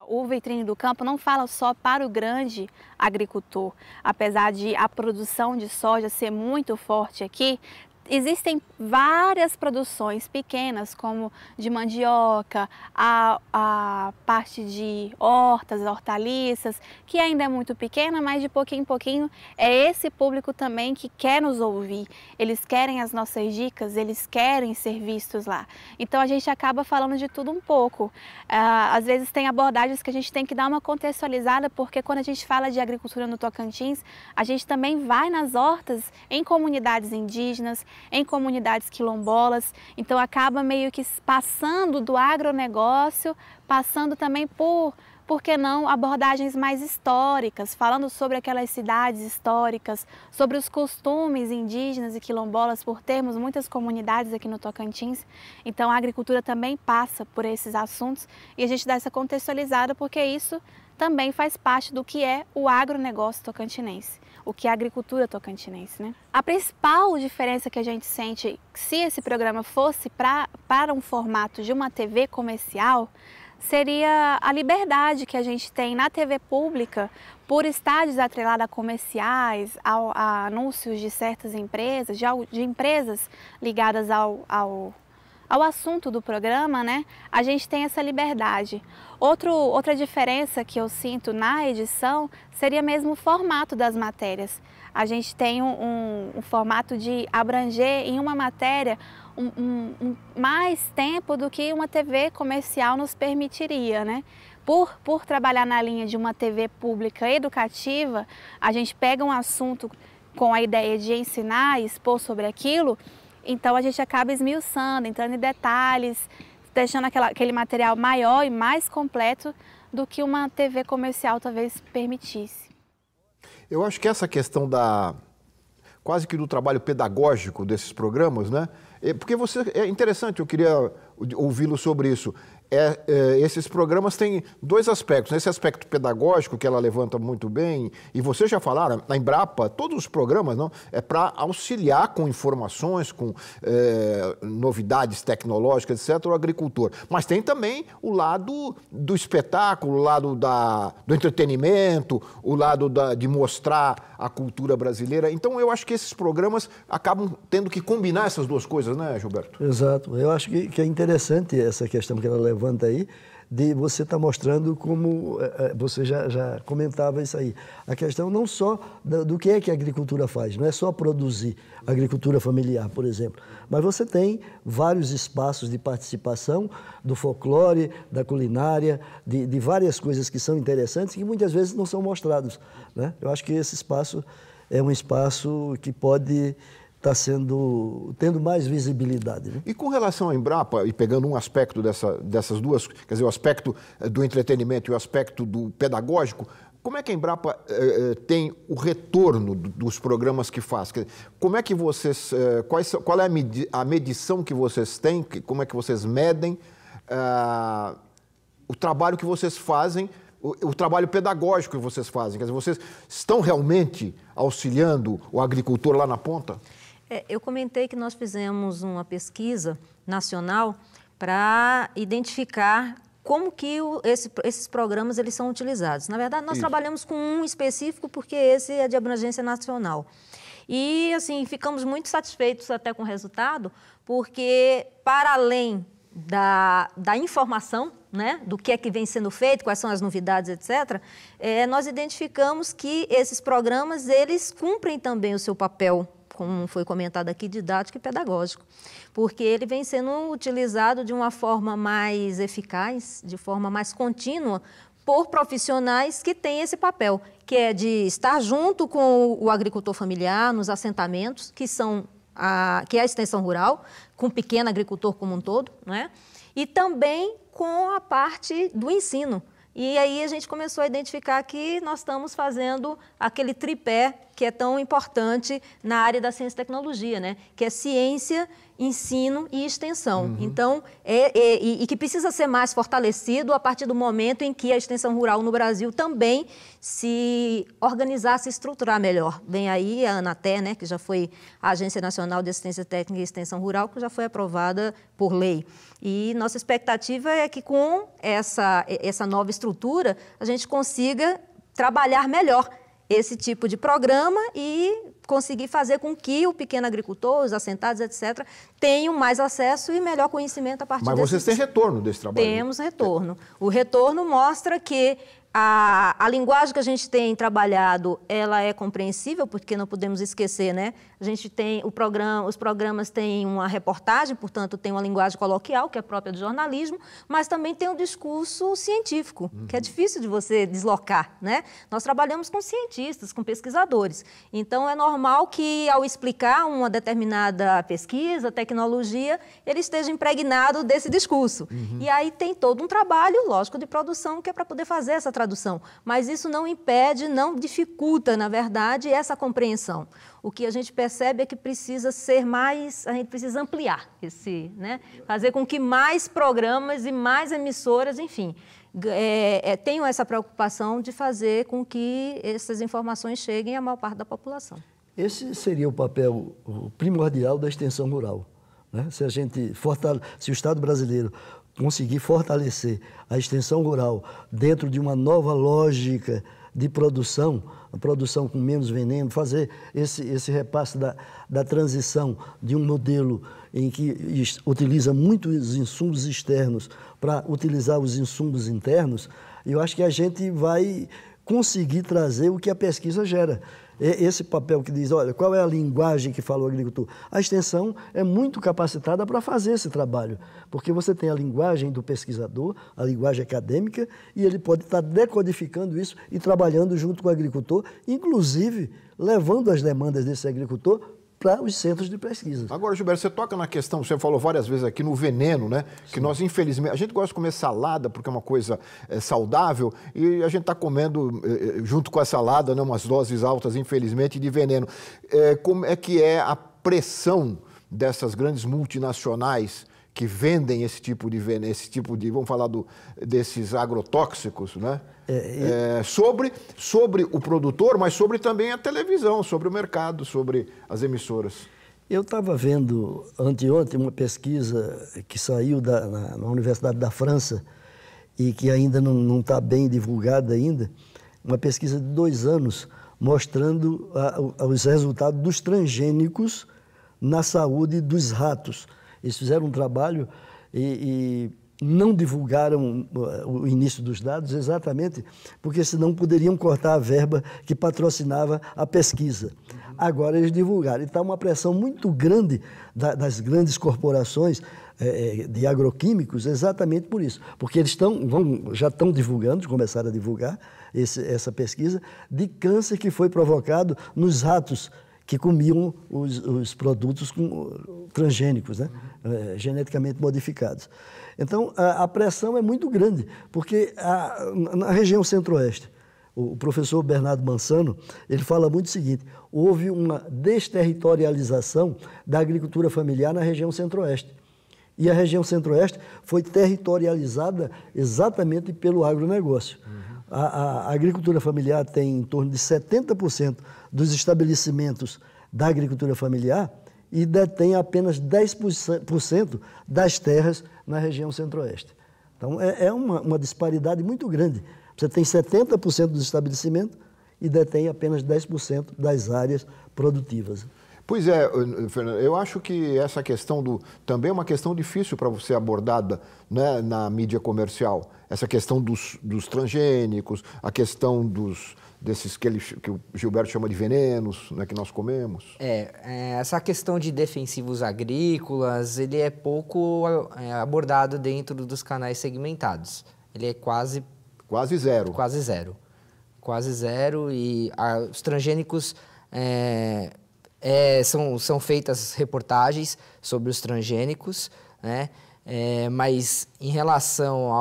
O Vitrine do Campo não fala só para o grande agricultor. Apesar de a produção de soja ser muito forte aqui, existem várias produções pequenas, como de mandioca, a parte de hortas, hortaliças, que ainda é muito pequena, mas de pouquinho em pouquinho é esse público também que quer nos ouvir. Eles querem as nossas dicas, eles querem ser vistos lá. Então a gente acaba falando de tudo um pouco. Às vezes tem abordagens que a gente tem que dar uma contextualizada, porque quando a gente fala de agricultura no Tocantins, a gente também vai nas hortas em comunidades indígenas, em comunidades quilombolas, então acaba meio que passando do agronegócio, passando também por que não, abordagens mais históricas, falando sobre aquelas cidades históricas, sobre os costumes indígenas e quilombolas, por termos muitas comunidades aqui no Tocantins. Então a agricultura também passa por esses assuntos e a gente dá essa contextualizada porque isso também faz parte do que é o agronegócio tocantinense, o que é a agricultura tocantinense, né? A principal diferença que a gente sente se esse programa fosse para um formato de uma TV comercial seria a liberdade que a gente tem na TV pública por estar desatrelada a comerciais, a anúncios de certas empresas, de empresas ligadas ao assunto do programa, né? A gente tem essa liberdade. Outra diferença que eu sinto na edição seria mesmo o formato das matérias. A gente tem um formato de abranger em uma matéria mais tempo do que uma TV comercial nos permitiria, né? Por trabalhar na linha de uma TV pública educativa, a gente pega um assunto com a ideia de ensinar e expor sobre aquilo, então a gente acaba esmiuçando, entrando em detalhes, deixando aquele material maior e mais completo do que uma TV comercial talvez permitisse. Eu acho que essa questão quase que do trabalho pedagógico desses programas, né? Porque é interessante, eu queria ouvi-lo sobre isso. Esses programas têm dois aspectos. Esse aspecto pedagógico que ela levanta muito bem, e vocês já falaram, na Embrapa, todos os programas não, é para auxiliar com informações, com novidades tecnológicas, etc., o agricultor. Mas tem também o lado do espetáculo, o lado do entretenimento, o lado de mostrar a cultura brasileira. Então, eu acho que esses programas acabam tendo que combinar essas duas coisas, né, Gilberto? Exato. Eu acho que é interessante essa questão que ela levanta aí, de você estar mostrando como você já comentava isso aí. A questão não só do que é que a agricultura faz, não é só produzir agricultura familiar, por exemplo, mas você tem vários espaços de participação do folclore, da culinária, de várias coisas que são interessantes e que muitas vezes não são mostrados, né? Eu acho que esse espaço é um espaço que pode está tendo mais visibilidade. Né? E com relação à Embrapa, e pegando um aspecto dessas duas, quer dizer, o aspecto do entretenimento e o aspecto do pedagógico, como é que a Embrapa tem o retorno dos programas que faz? Como é que vocês, qual é a medição que vocês têm, como é que vocês medem o trabalho que vocês fazem, o trabalho pedagógico que vocês fazem? Quer dizer, vocês estão realmente auxiliando o agricultor lá na ponta? Eu comentei que nós fizemos uma pesquisa nacional para identificar como que esses programas eles são utilizados. Na verdade, nós trabalhamos com um específico porque esse é de abrangência nacional. E, assim, ficamos muito satisfeitos até com o resultado, porque, para além da informação, né, do que é que vem sendo feito, quais são as novidades, etc., nós identificamos que esses programas, eles cumprem também o seu papel, como foi comentado aqui, didático e pedagógico, porque ele vem sendo utilizado de uma forma mais eficaz, de forma mais contínua, por profissionais que têm esse papel, que é de estar junto com o agricultor familiar nos assentamentos, que é a extensão rural, com o pequeno agricultor como um todo, né? E também com a parte do ensino. E aí a gente começou a identificar que nós estamos fazendo aquele tripé que é tão importante na área da ciência e tecnologia, né? Que é ciência, ensino e extensão. Então, e que precisa ser mais fortalecido a partir do momento em que a extensão rural no Brasil também se organizar, se estruturar melhor. Vem aí a Anaté, né, que já foi a Agência Nacional de Assistência Técnica e Extensão Rural, que já foi aprovada por lei. E nossa expectativa é que com essa nova estrutura a gente consiga trabalhar melhor esse tipo de programa e conseguir fazer com que o pequeno agricultor, os assentados, etc., tenham mais acesso e melhor conhecimento a partir Mas vocês têm retorno desse trabalho? Temos retorno. O retorno mostra que a linguagem que a gente tem trabalhado, ela é compreensível, porque não podemos esquecer, né? A gente tem os programas têm uma reportagem, portanto, tem uma linguagem coloquial, que é própria do jornalismo, mas também tem um discurso científico, que é difícil de você deslocar, né? Nós trabalhamos com cientistas, com pesquisadores. Então, é normal que, ao explicar uma determinada pesquisa, tecnologia, ele esteja impregnado desse discurso. E aí tem todo um trabalho, lógico, de produção, que é para poder fazer essa tradução. Mas isso não impede, não dificulta, na verdade, essa compreensão. O que a gente percebe é que precisa ser mais, a gente precisa ampliar né? Fazer com que mais programas e mais emissoras, enfim, tenham essa preocupação de fazer com que essas informações cheguem à maior parte da população. Esse seria o papel primordial da extensão rural, né? Se o Estado brasileiro conseguir fortalecer a extensão rural dentro de uma nova lógica de produção, a produção com menos veneno, fazer esse repasse da transição de um modelo em que utiliza muitos insumos externos para utilizar os insumos internos, eu acho que a gente vai conseguir trazer o que a pesquisa gera. Esse papel que diz, olha, qual é a linguagem que fala o agricultor? A extensão é muito capacitada para fazer esse trabalho, porque você tem a linguagem do pesquisador, a linguagem acadêmica, e ele pode estar decodificando isso e trabalhando junto com o agricultor, inclusive levando as demandas desse agricultor para os centros de pesquisa. Agora, Gilberto, você toca na questão, você falou várias vezes aqui no veneno, né? Sim. Que nós, infelizmente, a gente gosta de comer salada porque é uma coisa saudável e a gente está comendo, junto com a salada, né, umas doses altas, infelizmente, de veneno. Como é que é a pressão dessas grandes multinacionais que vendem esse tipo de veneno, vamos falar desses agrotóxicos, né? Sobre o produtor, mas sobre também a televisão, sobre o mercado, sobre as emissoras. Eu estava vendo anteontem uma pesquisa que saiu na Universidade da França e que ainda não está bem divulgada ainda, uma pesquisa de 2 anos mostrando os resultados dos transgênicos na saúde dos ratos. Eles fizeram um trabalho e não divulgaram o início dos dados exatamente porque senão poderiam cortar a verba que patrocinava a pesquisa. Agora eles divulgaram. E está uma pressão muito grande das grandes corporações de agroquímicos exatamente por isso. Porque eles já estão divulgando, começaram a divulgar essa pesquisa de câncer que foi provocado nos ratos que comiam os produtos transgênicos, né? Geneticamente modificados. Então, a pressão é muito grande, porque na região centro-oeste, o professor Bernardo Mansano, ele fala muito o seguinte: houve uma desterritorialização da agricultura familiar na região centro-oeste. E a região centro-oeste foi territorializada exatamente pelo agronegócio. A agricultura familiar tem em torno de 70% dos estabelecimentos da agricultura familiar e detém apenas 10% das terras na região centro-oeste. Então, é uma disparidade muito grande. Você tem 70% dos estabelecimentos e detém apenas 10% das áreas produtivas. Pois é, Fernando, eu acho que essa questão também é uma questão difícil para você abordada, né, na mídia comercial. Essa questão dos transgênicos, a questão desses que o Gilberto chama de venenos, né, que nós comemos. Essa questão de defensivos agrícolas, ele é pouco abordado dentro dos canais segmentados. Ele é quase zero. Quase zero e os transgênicos... são feitas reportagens sobre os transgênicos, né? Mas em relação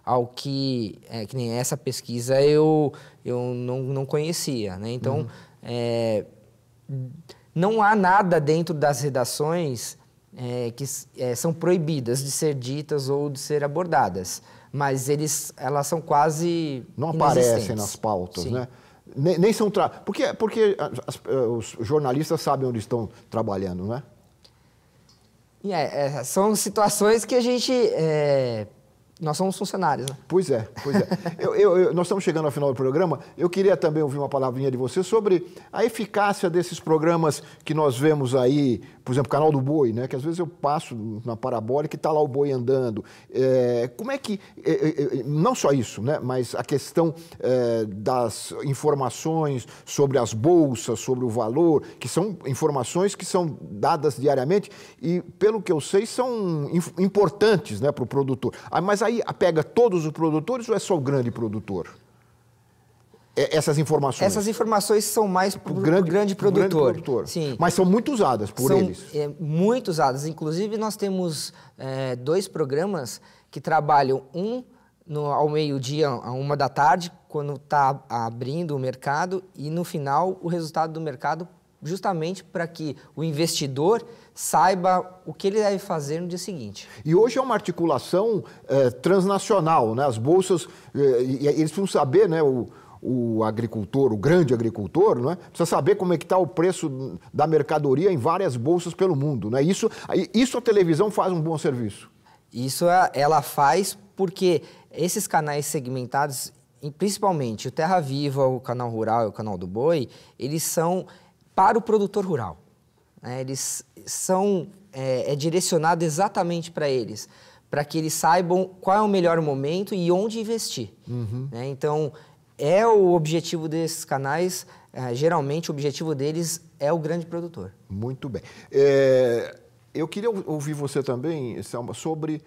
ao que nem essa pesquisa eu não conhecia, né? Então, não há nada dentro das redações que são proibidas de ser ditas ou de ser abordadas, mas elas são quase não aparecem nas pautas, né? Nem são... Porque os jornalistas sabem onde estão trabalhando, não é? São situações que a gente... nós somos funcionários, né? Pois é. Nós estamos chegando ao final do programa. Eu queria também ouvir uma palavrinha de você sobre a eficácia desses programas que nós vemos aí, por exemplo, o Canal do Boi, né? Que às vezes eu passo na parabólica e está lá o boi andando. Como é que... não só isso, né? Mas a questão das informações sobre as bolsas, sobre o valor, que são informações que são dadas diariamente e, pelo que eu sei, são importantes, né, para o produtor. Mas aí pega todos os produtores ou é só o grande produtor? Essas informações? Essas informações são mais para o grande produtor. Sim. Mas são muito usadas por eles. Muito usadas. Inclusive, nós temos 2 programas que trabalham, ao meio-dia, à 13h, quando está abrindo o mercado, e no final, o resultado do mercado, justamente para que o investidor saiba o que ele deve fazer no dia seguinte. E hoje é uma articulação transnacional, né? As bolsas, eles precisam saber, né, o agricultor, o grande agricultor, não é? Precisa saber como é que está o preço da mercadoria em várias bolsas pelo mundo, né? Isso a televisão faz um bom serviço. Isso ela faz porque esses canais segmentados, principalmente o Terra Viva, o Canal Rural e o Canal do Boi, eles são para o produtor rural. Eles são direcionado exatamente para eles, para que eles saibam qual é o melhor momento e onde investir. Então, o objetivo desses canais, geralmente o objetivo deles é o grande produtor. Muito bem. Eu queria ouvir você também, Selma, sobre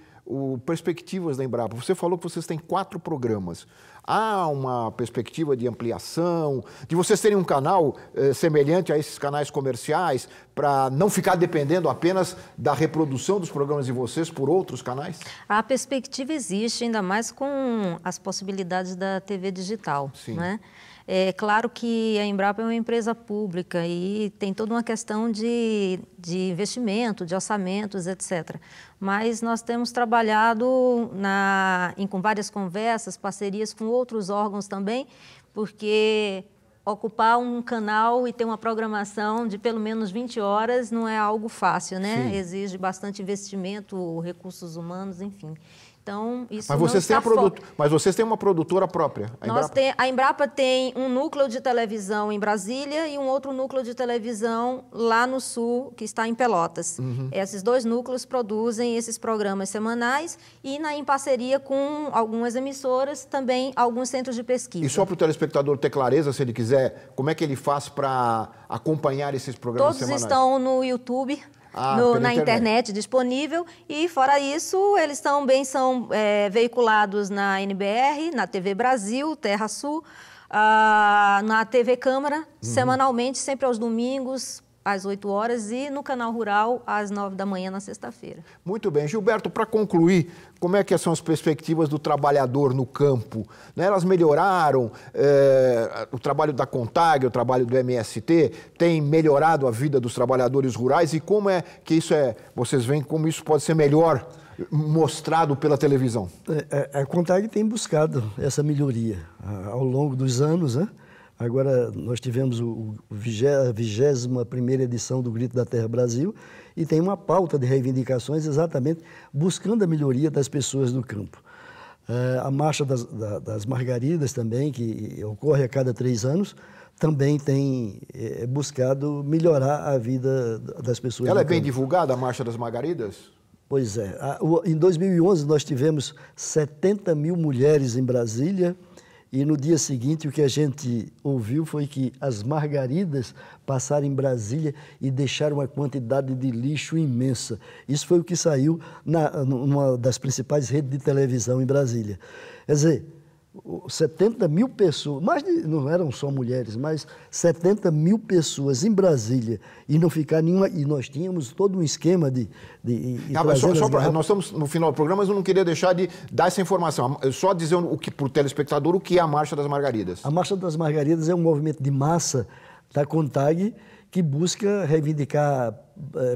perspectivas da Embrapa. Você falou que vocês têm 4 programas. Há uma perspectiva de ampliação, de vocês terem um canal semelhante a esses canais comerciais, para não ficar dependendo apenas da reprodução dos programas de vocês por outros canais? A perspectiva existe, ainda mais com as possibilidades da TV digital. Sim. Né? É claro que a Embrapa é uma empresa pública e tem toda uma questão de investimento, de orçamentos, etc. Mas nós temos trabalhado com várias conversas, parcerias com outros órgãos também, porque ocupar um canal e ter uma programação de pelo menos 20 horas não é algo fácil, né? Sim. Exige bastante investimento, recursos humanos, enfim. Então, isso mas vocês têm mas vocês têm uma produtora própria, a Embrapa tem um núcleo de televisão em Brasília e um outro núcleo de televisão lá no sul, que está em Pelotas. Uhum. Esses dois núcleos produzem esses programas semanais e em parceria com algumas emissoras, também alguns centros de pesquisa. E só para o telespectador ter clareza, se ele quiser, como é que ele faz para acompanhar esses programas semanais? Todos estão no YouTube. Na internet disponível, e fora isso eles também são veiculados na NBR, na TV Brasil, Terra Sul, na TV Câmara, semanalmente, sempre aos domingos, às 8 horas, e no Canal Rural, às 9 da manhã, na sexta-feira. Muito bem. Gilberto, para concluir, como é que são as perspectivas do trabalhador no campo? Né? Elas melhoraram? O trabalho da CONTAG, o trabalho do MST, tem melhorado a vida dos trabalhadores rurais? E como é que vocês veem como isso pode ser melhor mostrado pela televisão? A CONTAG tem buscado essa melhoria ao longo dos anos, né? Agora, nós tivemos a 21ª edição do Grito da Terra Brasil e tem uma pauta de reivindicações exatamente buscando a melhoria das pessoas do campo. A Marcha das Margaridas também, que ocorre a cada 3 anos, também tem buscado melhorar a vida das pessoas do campo. Ela é bem divulgada, a Marcha das Margaridas? Pois é. Em 2011, nós tivemos 70 mil mulheres em Brasília. E no dia seguinte, o que a gente ouviu foi que as margaridas passaram em Brasília e deixaram uma quantidade de lixo imensa. Isso foi o que saiu numa das principais redes de televisão em Brasília. Quer dizer, 70 mil pessoas, não eram só mulheres, mas 70 mil pessoas em Brasília e não ficar nenhuma. E nós tínhamos todo um esquema nós estamos no final do programa, mas eu não queria deixar de dar essa informação. Só dizer para o telespectador o que é a Marcha das Margaridas. A Marcha das Margaridas é um movimento de massa da CONTAG que busca reivindicar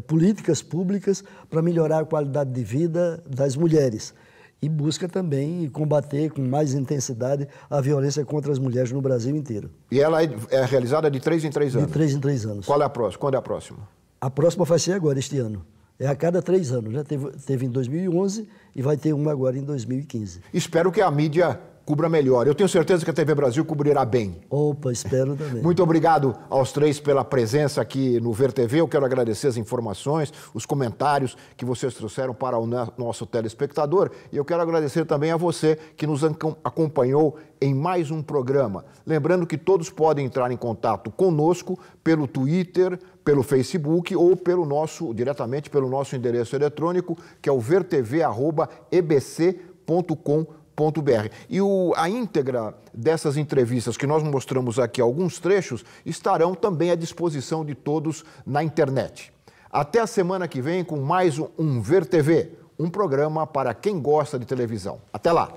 políticas públicas para melhorar a qualidade de vida das mulheres. E busca também combater com mais intensidade a violência contra as mulheres no Brasil inteiro. E ela é realizada de 3 em 3 anos? De 3 em 3 anos. Qual é a próxima? Quando é a próxima? A próxima vai ser agora, este ano. É a cada 3 anos, né? Teve em 2011 e vai ter uma agora em 2015. Espero que a mídia cubra melhor. Eu tenho certeza que a TV Brasil cobrirá bem. Opa, espero também. Muito obrigado aos 3 pela presença aqui no Ver TV. Eu quero agradecer as informações, os comentários que vocês trouxeram para o nosso telespectador. E eu quero agradecer também a você que nos acompanhou em mais um programa. Lembrando que todos podem entrar em contato conosco pelo Twitter, pelo Facebook ou diretamente pelo nosso endereço eletrônico, que é o vertv@ebc.com.br. E a íntegra dessas entrevistas que nós mostramos aqui, alguns trechos, estarão também à disposição de todos na internet. Até a semana que vem com mais um Ver TV, um programa para quem gosta de televisão. Até lá!